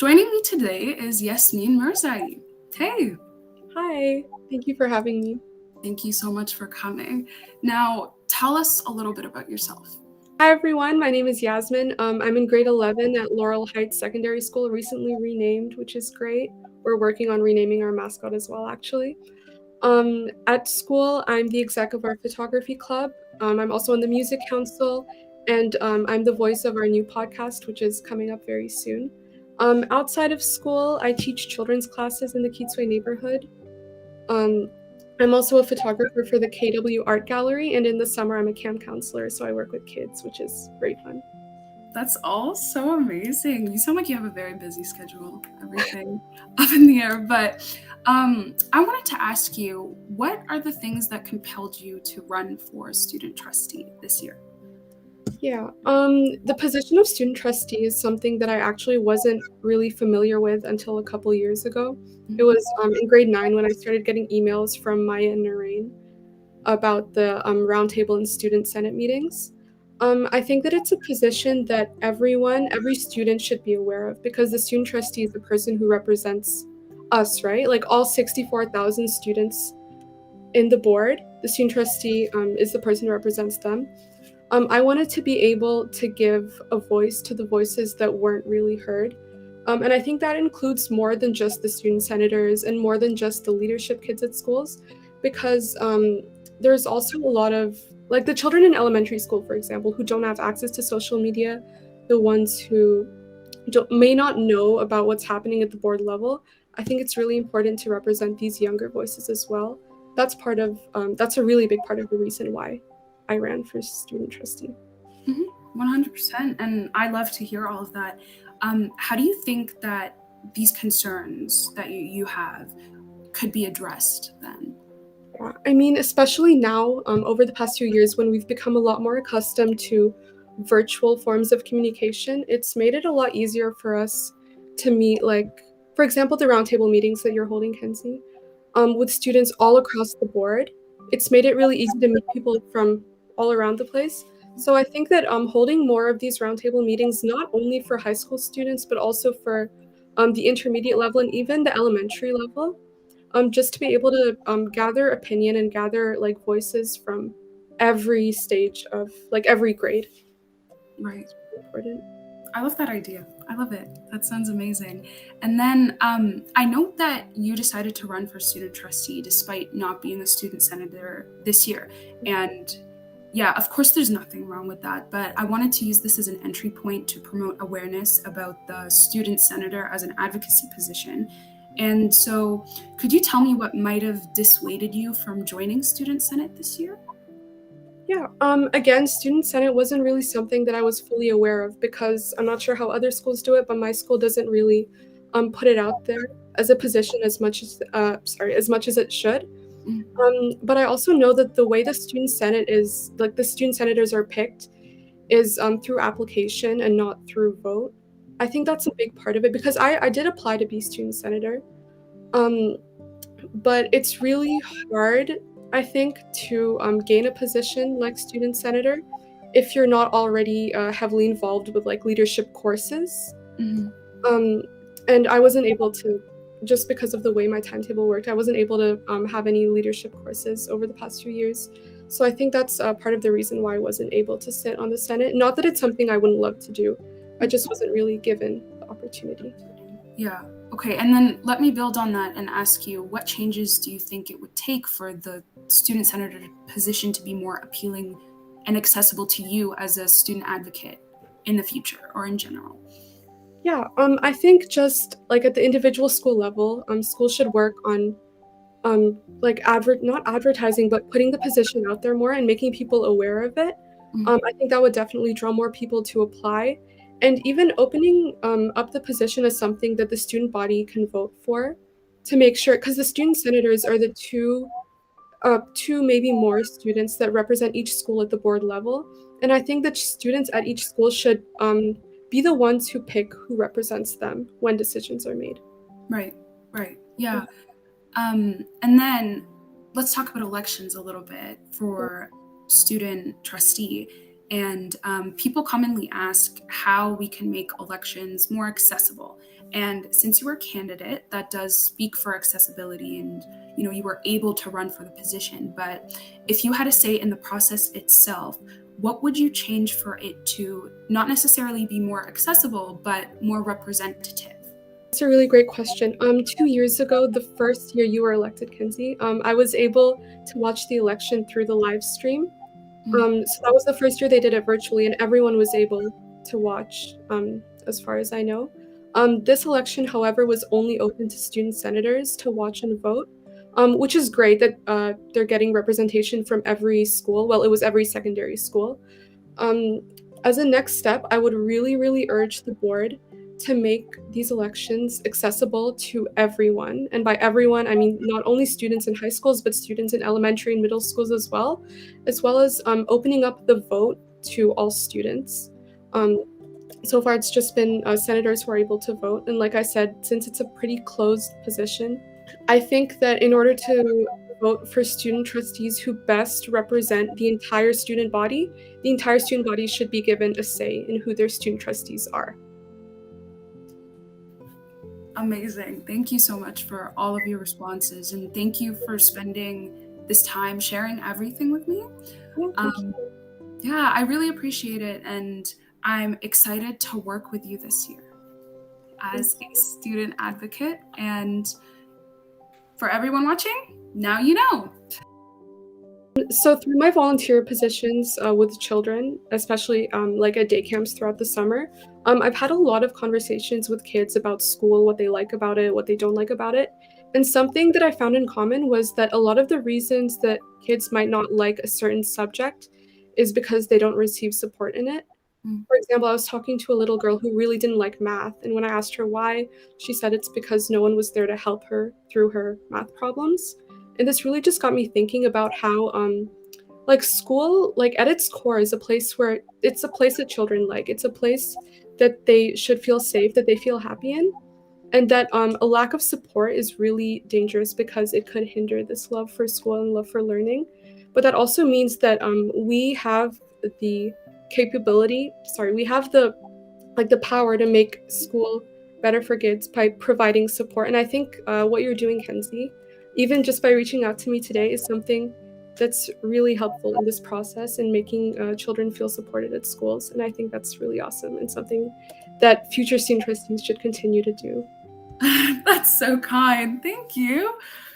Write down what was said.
Joining me today is Yasmin Mirzaei. Hey, Hi, thank you for having me. thank you so much for coming. Now, tell us a little bit about yourself. Hi everyone, my name is Yasmin. I'm in grade 11 at Laurel Heights Secondary School, recently renamed, which is great. We're working on renaming our mascot as well, actually. At school, I'm the exec of our photography club. I'm also on the music council, and I'm the voice of our new podcast, which is coming up very soon. Outside of school, I teach children's classes in the Kidsway neighborhood. Um, I'm also a photographer for the KW Art Gallery, and in the summer, I'm a camp counselor, so I work with kids, which is very fun. That's all so amazing. You sound like you have a very busy schedule, everything up in the air. But I wanted to ask you, what are the things that compelled you to run for student trustee this year? Yeah, the position of student trustee is something that I actually wasn't really familiar with until a couple years ago. It was in grade 9 when I started getting emails from Maya and Narain about the roundtable and student senate meetings. I think that it's a position that every student should be aware of because the student trustee is the person who represents us, right? Like all 64,000 students in the board, the student trustee is the person who represents them. I wanted to be able to give a voice to the voices that weren't really heard. And I think that includes more than just the student senators and more than just the leadership kids at schools, because there's also a lot of, like the children in elementary school, for example, who don't have access to social media, the ones who may not know about what's happening at the board level. I think it's really important to represent these younger voices as well. That's a really big part of the reason why I ran for student trustee. 100%. And I love to hear all of that. How do you think that these concerns that you have could be addressed then? Yeah, I mean, especially now, over the past few years, when we've become a lot more accustomed to virtual forms of communication, it's made it a lot easier for us to meet, like, for example, the roundtable meetings that you're holding, Kenzy, with students all across the board. It's made it really easy to meet people from all around the place. So I think that holding more of these roundtable meetings, not only for high school students, but also for the intermediate level and even the elementary level, just to be able to gather opinion and gather like voices from every stage of like every grade. Right. Important. I love that idea. I love it. That sounds amazing. And then I note that you decided to run for student trustee despite not being a student senator this year. And yeah, of course, there's nothing wrong with that. But I wanted to use this as an entry point to promote awareness about the student senator as an advocacy position. And so, could you tell me what might have dissuaded you from joining Student Senate this year? Yeah. Again, student senate wasn't really something that I was fully aware of because I'm not sure how other schools do it, but my school doesn't really put it out there as a position as much as it should. But I also know that the way the student senate is, like the student senators are picked, is through application and not through vote. I think that's a big part of it because I did apply to be student senator, um, but it's really hard, I think, to gain a position like student senator if you're not already heavily involved with like leadership courses. Mm-hmm. Um, and I wasn't able to, just because of the way my timetable worked, I wasn't able to have any leadership courses over the past few years. So I think that's part of the reason why I wasn't able to sit on the Senate. Not that it's something I wouldn't love to do, I just wasn't really given the opportunity. Yeah. Okay. And then let me build on that and ask you, what changes do you think it would take for the student senator position to be more appealing and accessible to you as a student advocate in the future or in general? Yeah, I think just like at the individual school level, schools should work on like not advertising, but putting the position out there more and making people aware of it. I think that would definitely draw more people to apply, and even opening up the position as something that the student body can vote for, to make sure, because the student senators are the two maybe more students that represent each school at the board level, and I think that students at each school should be the ones who pick who represents them when decisions are made. Right. Right. Yeah. And then let's talk about elections a little bit for student trustee. And people commonly ask how we can make elections more accessible. And since you were a candidate, that does speak for accessibility, and you were able to run for the position. But if you had a say in the process itself, what would you change for it to not necessarily be more accessible, but more representative? That's a really great question. 2 years ago, the first year you were elected, Kenzy, I was able to watch the election through the live stream. So that was the first year they did it virtually, and everyone was able to watch, as far as I know. This election, however, was only open to student senators to watch and vote, which is great that they're getting representation from every school. Well, it was every secondary school. Um, as a next step, I would really, really urge the board to make these elections accessible to everyone. And by everyone, I mean not only students in high schools, but students in elementary and middle schools as well as opening up the vote to all students. So far, it's just been senators who are able to vote. And like I said, since it's a pretty closed position, I think that in order to vote for student trustees who best represent the entire student body should be given a say in who their student trustees are. Amazing. Thank you so much for all of your responses, and thank you for spending this time sharing everything with me. Yeah, I really appreciate it, and I'm excited to work with you this year as a student advocate. And for everyone watching, now you know. So through my volunteer positions with children, especially like at day camps throughout the summer, I've had a lot of conversations with kids about school, what they like about it, what they don't like about it. And something that I found in common was that a lot of the reasons that kids might not like a certain subject is because they don't receive support in it. For example, I was talking to a little girl who really didn't like math, and when I asked her why, she said it's because no one was there to help her through her math problems. And this really just got me thinking about how like school, like at its core, is a place where it's a place that children like. It's a place that they should feel safe, that they feel happy in, and that a lack of support is really dangerous because it could hinder this love for school and love for learning. But that also means that we have the we have the power to make school better for kids by providing support. And I think what you're doing, Kenzy, even just by reaching out to me today, is something that's really helpful in this process in making children feel supported at schools. And I think that's really awesome and something that future student trustees should continue to do. That's so kind. Thank you.